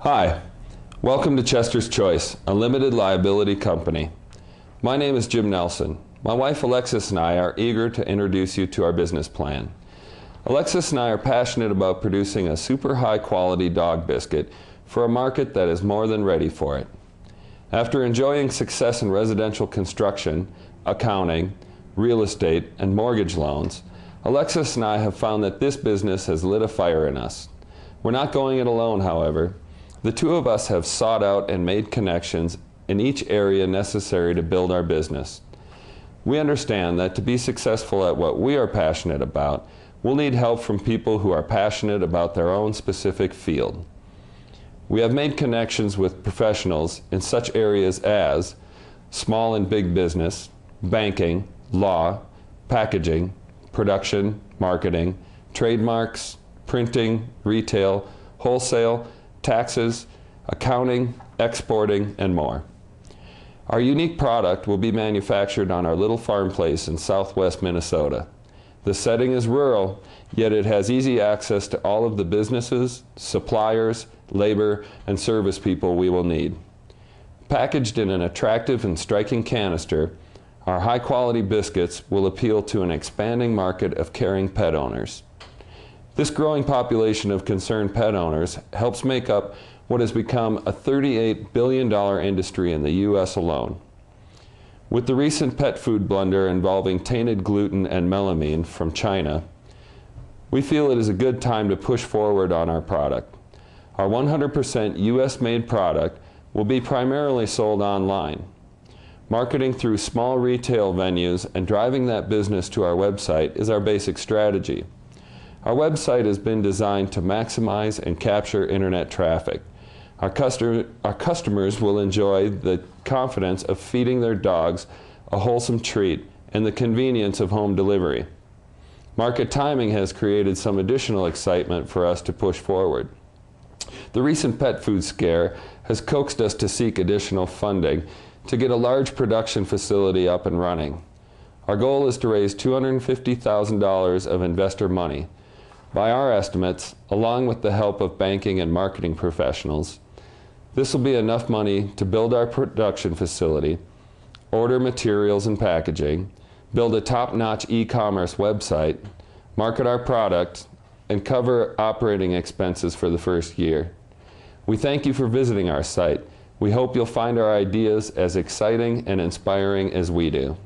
Hi, welcome to Chester's Choice, a limited liability company. My name is Jim Nelson. My wife Alexis and I are eager to introduce you to our business plan. Alexis and I are passionate about producing a super high quality dog biscuit for a market that is more than ready for it. After enjoying success in residential construction, accounting, real estate, and mortgage loans, Alexis and I have found that this business has lit a fire in us. We're not going it alone, however. The two of us have sought out and made connections in each area necessary to build our business. We understand that to be successful at what we are passionate about, we'll need help from people who are passionate about their own specific field. We have made connections with professionals in such areas as small and big business, banking, law, packaging, production, marketing, trademarks, printing, retail, wholesale, taxes, accounting, exporting, and more. Our unique product will be manufactured on our little farm place in southwest Minnesota. The setting is rural, yet it has easy access to all of the businesses, suppliers, labor, and service people we will need. Packaged in an attractive and striking canister, our high-quality biscuits will appeal to an expanding market of caring pet owners. This growing population of concerned pet owners helps make up what has become a $38 billion industry in the U.S. alone. With the recent pet food blunder involving tainted gluten and melamine from China, we feel it is a good time to push forward on our product. Our 100% U.S.-made product will be primarily sold online. Marketing through small retail venues and driving that business to our website is our basic strategy. Our website has been designed to maximize and capture internet traffic. Our customers will enjoy the confidence of feeding their dogs a wholesome treat and the convenience of home delivery. Market timing has created some additional excitement for us to push forward. The recent pet food scare has coaxed us to seek additional funding to get a large production facility up and running. Our goal is to raise $250,000 of investor money. By our estimates, along with the help of banking and marketing professionals, this will be enough money to build our production facility, order materials and packaging, build a top-notch e-commerce website, market our product, and cover operating expenses for the first year. We thank you for visiting our site. We hope you'll find our ideas as exciting and inspiring as we do.